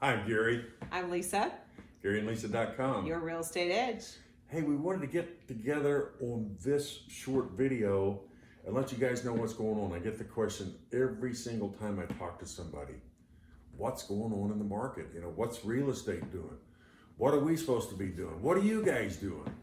I'm Gary. I'm Lisa. GaryandLisa.com. Your Real Estate Edge. Hey, we wanted to get together on this short video and let you guys know what's going on. I get the question every single time I talk to somebody. What's going on in the market? You know, what's real estate doing? What are we supposed to be doing? What are you guys doing?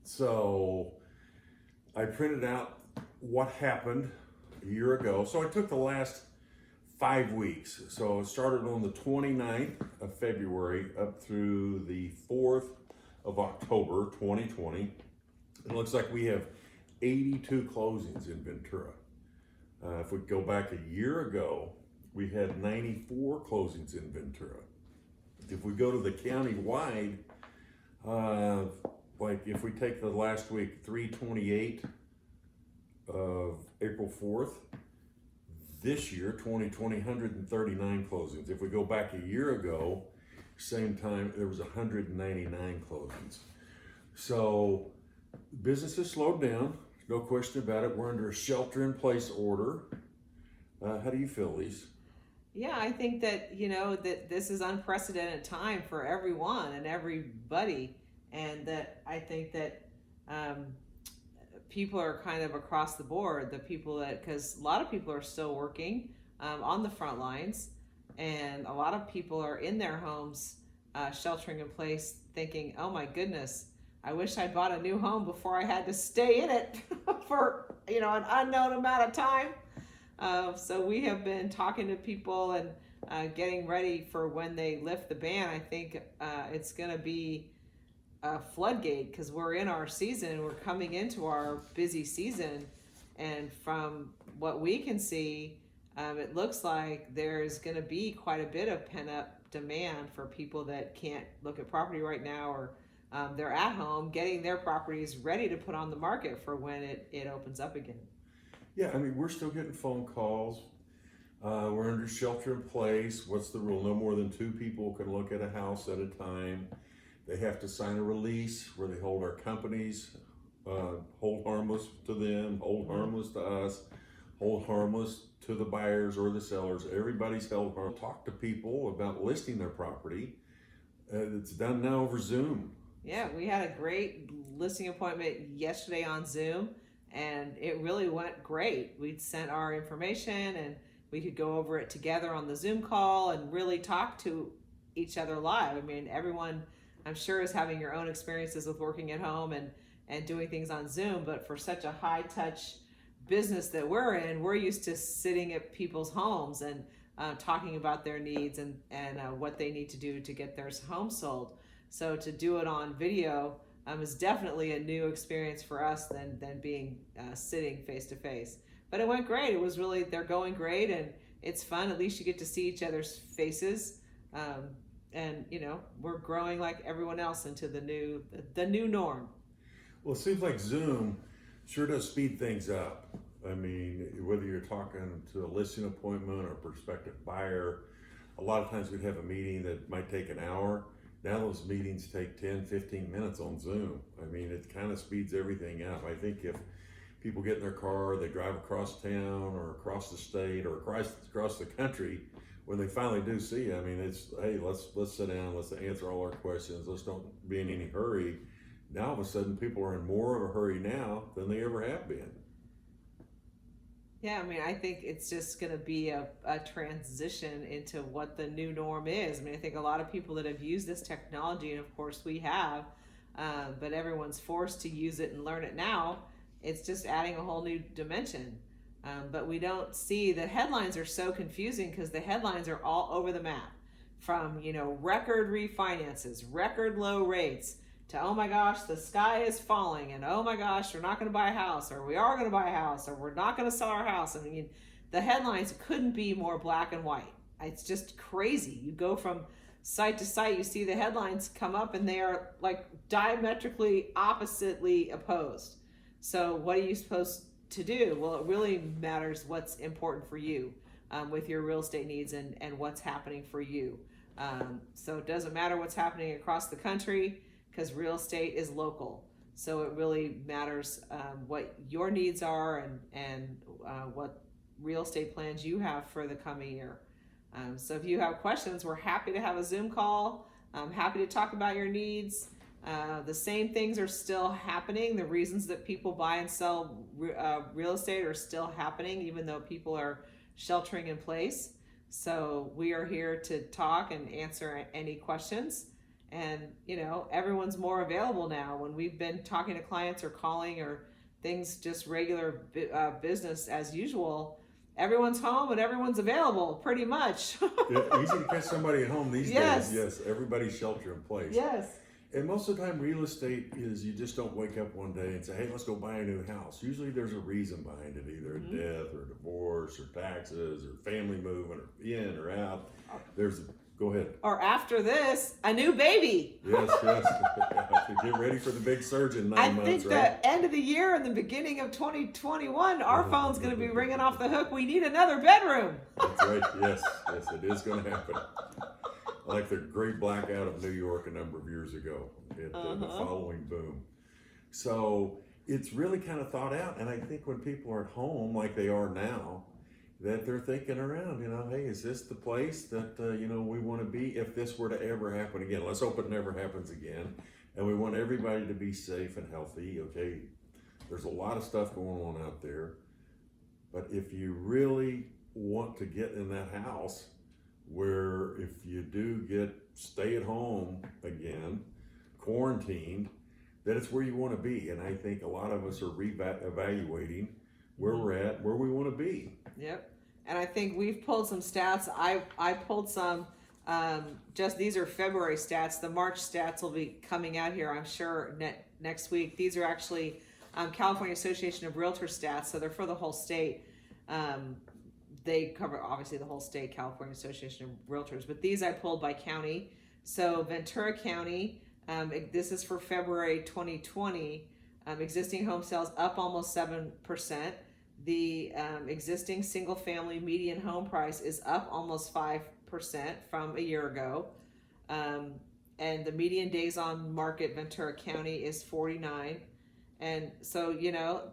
So I printed out what happened a year ago. So I took the last 5 weeks. So it started on the 29th of February up through the 4th of October 2020. It looks like we have 82 closings in Ventura. If we go back a year ago, we had 94 closings in Ventura. If we go to the county-wide, like if we take the last week, 3/28 of April 4th, this year, 2020, 139 closings. If we go back a year ago, same time, there was 199 closings. So business has slowed down, no question about it. We're under a shelter-in-place order. How do you feel, Lise? Yeah, I think that, that this is unprecedented time for everyone and everybody. And that I think that people are kind of across the board, because a lot of people are still working on the front lines, and a lot of people are in their homes sheltering in place thinking, oh my goodness, I wish I bought a new home before I had to stay in it for an unknown amount of time. So we have been talking to people and getting ready for when they lift the ban. I think it's going to be a floodgate, because we're in our season, we're coming into our busy season, and from what we can see, it looks like there's going to be quite a bit of pent-up demand for people that can't look at property right now, or they're at home getting their properties ready to put on the market for when it opens up again. Yeah, I mean, we're still getting phone calls. We're under shelter in place. What's the rule? No more than 2 people can look at a house at a time. They have to sign a release where they hold our companies, hold harmless to them, hold harmless to us, hold harmless to the buyers or the sellers. Everybody's held harmless. Talk to people about listing their property. It's done now over Zoom. Yeah, we had a great listing appointment yesterday on Zoom, and it really went great. We'd sent our information, and we could go over it together on the Zoom call and really talk to each other live. I mean, everyone, I'm sure, is having your own experiences with working at home and doing things on Zoom, but for such a high touch business that we're in, we're used to sitting at people's homes and talking about their needs and what they need to do to get their home sold. So to do it on video is definitely a new experience for us than being sitting face to face. But it went great. It was really, they're going great, and it's fun. At least you get to see each other's faces. And we're growing like everyone else into the new norm. Well, it seems like Zoom sure does speed things up. I mean, whether you're talking to a listing appointment or a prospective buyer, a lot of times we'd have a meeting that might take an hour. Now those meetings take 10, 15 minutes on Zoom. I mean, it kind of speeds everything up. I think if people get in their car, they drive across town or across the state or across the country, when they finally do see you, I mean, it's, hey, let's sit down, let's answer all our questions, let's don't be in any hurry. Now all of a sudden people are in more of a hurry now than they ever have been. Yeah, I mean, I think it's just going to be a transition into what the new norm is. I mean, I think a lot of people that have used this technology, and of course we have, but everyone's forced to use it and learn it now. It's just adding a whole new dimension. But we don't see, the headlines are so confusing because the headlines are all over the map, from record refinances, record low rates, to oh my gosh, the sky is falling, and oh my gosh, we're not going to buy a house, or we are going to buy a house, or we're not going to sell our house. I mean, the headlines couldn't be more black and white. It's just crazy. You go from site to site, you see the headlines come up and they are like diametrically oppositely opposed. So what are you supposed to do? Well, it really matters what's important for you with your real estate needs and what's happening for you. So it doesn't matter what's happening across the country because real estate is local. So it really matters what your needs are and what real estate plans you have for the coming year. So if you have questions, we're happy to have a Zoom call. I'm happy to talk about your needs. The same things are still happening. The reasons that people buy and sell real estate are still happening, even though people are sheltering in place. So we are here to talk and answer any questions. And, everyone's more available now. When we've been talking to clients or calling or things just regular business as usual, everyone's home and everyone's available pretty much. Yeah, easy to catch somebody at home these Yes. days. Yes, everybody's shelter in place. Yes. And most of the time, real estate is you just don't wake up one day and say, hey, let's go buy a new house. Usually there's a reason behind it, either a death or divorce or taxes or family moving or in or out. Go ahead. Or after this, a new baby. Yes. Get ready for the big surge in 9 months, I think right? the end of the year and the beginning of 2021, our phone's going to be ringing off the hook. We need another bedroom. That's right. Yes, it is going to happen. Like the great blackout of New York a number of years ago, the following boom. So it's really kind of thought out. And I think when people are at home like they are now, that they're thinking around, hey, is this the place that, we want to be if this were to ever happen again? Let's hope it never happens again. And we want everybody to be safe and healthy, okay? There's a lot of stuff going on out there. But if you really want to get in that house where if you do get stay at home again, quarantined, that it's where you want to be. And I think a lot of us are evaluating where we're at, where we want to be. Yep. And I think we've pulled some stats. I pulled some, just these are February stats. The March stats will be coming out here, I'm sure, next week. These are actually California Association of Realtors stats, so they're for the whole state. They cover, obviously, the whole state, California Association of Realtors. But these I pulled by county. So Ventura County, this is for February 2020. Existing home sales up almost 7%. The existing single-family median home price is up almost 5% from a year ago. And the median days on market Ventura County is 49. And so,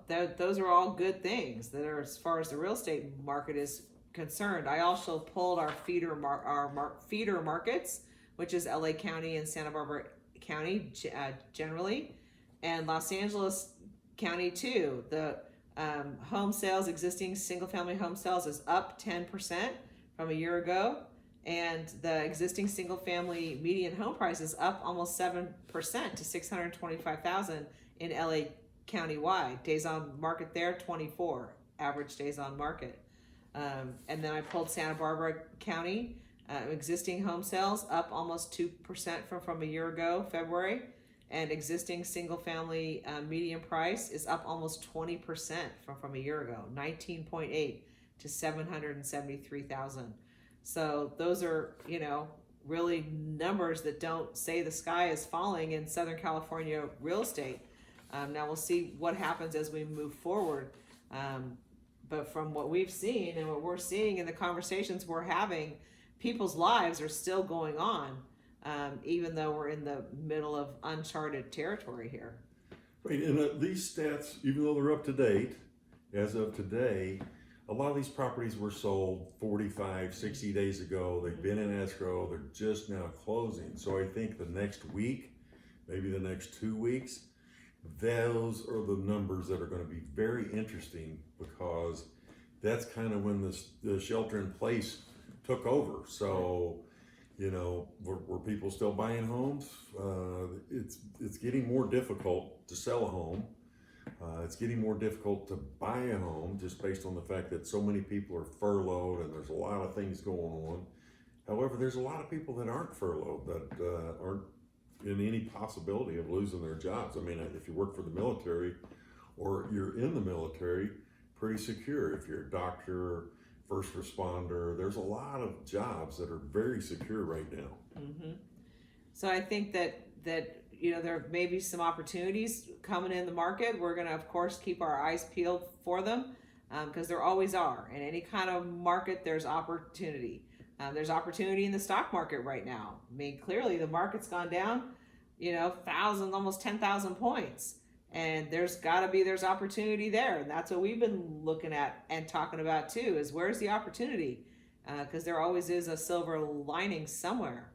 those are all good things that are as far as the real estate market is concerned. I also pulled our feeder markets, which is LA County and Santa Barbara County generally, and Los Angeles County too. The home sales, existing single-family home sales is up 10% from a year ago. And the existing single-family median home price is up almost 7% to $625,000 in LA County-wide. Days on market there, 24 average days on market. And then I pulled Santa Barbara County, existing home sales up almost 2% from a year ago, February. And existing single-family median price is up almost 20% from a year ago, 19.8 to 773,000. So those are, really numbers that don't say the sky is falling in Southern California real estate. Now we'll see what happens as we move forward. But from what we've seen and what we're seeing in the conversations we're having, people's lives are still going on, even though we're in the middle of uncharted territory here. Right, and these stats, even though they're up to date, as of today, a lot of these properties were sold 45, 60 days ago. They've been in escrow. They're just now closing. So I think the next week, maybe the next 2 weeks, those are the numbers that are going to be very interesting because that's kind of when the shelter in place took over. So, were people still buying homes? It's getting more difficult to sell a home. It's getting more difficult to buy a home just based on the fact that so many people are furloughed and there's a lot of things going on. However, there's a lot of people that aren't furloughed, that aren't in any possibility of losing their jobs. I mean, if you work for the military or you're in the military, pretty secure. If you're a doctor, first responder, there's a lot of jobs that are very secure right now. Mm-hmm. So I think that there may be some opportunities coming in the market. We're going to, of course, keep our eyes peeled for them because there always are. In any kind of market, there's opportunity. There's opportunity in the stock market right now. I mean, clearly the market's gone down, almost 10,000 points. And there's opportunity there. And that's what we've been looking at and talking about too, is where's the opportunity? Because there always is a silver lining somewhere.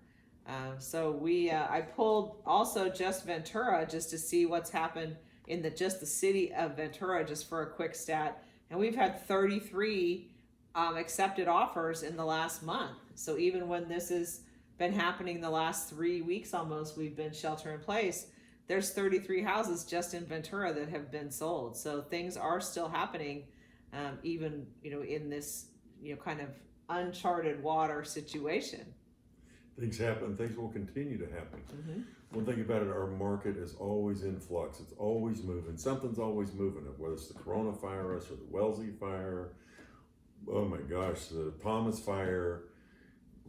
I pulled also just Ventura just to see what's happened in the city of Ventura, just for a quick stat. And we've had 33 accepted offers in the last month. So even when this has been happening the last 3 weeks almost, we've been shelter in place. There's 33 houses just in Ventura that have been sold. So things are still happening, even in this kind of uncharted water situation. Things happen. Things will continue to happen. Mm-hmm. One thing about it, our market is always in flux. It's always moving. Something's always moving. Whether it's the coronavirus or the Wellesley fire, oh my gosh, the Thomas fire,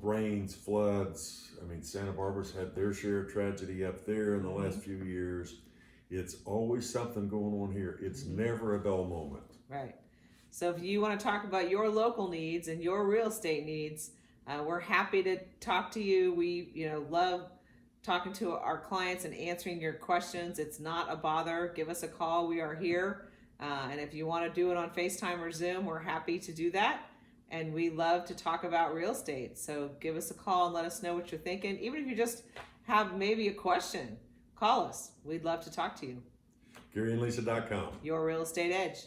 rains, floods. I mean, Santa Barbara's had their share of tragedy up there in the last few years. It's always something going on here. It's never a dull moment. Right. So if you want to talk about your local needs and your real estate needs, we're happy to talk to you. We, love talking to our clients and answering your questions. It's not a bother. Give us a call. We are here. And if you want to do it on FaceTime or Zoom, we're happy to do that. And we love to talk about real estate. So give us a call and let us know what you're thinking. Even if you just have maybe a question, call us. We'd love to talk to you. GaryandLisa.com. Your Real Estate Edge.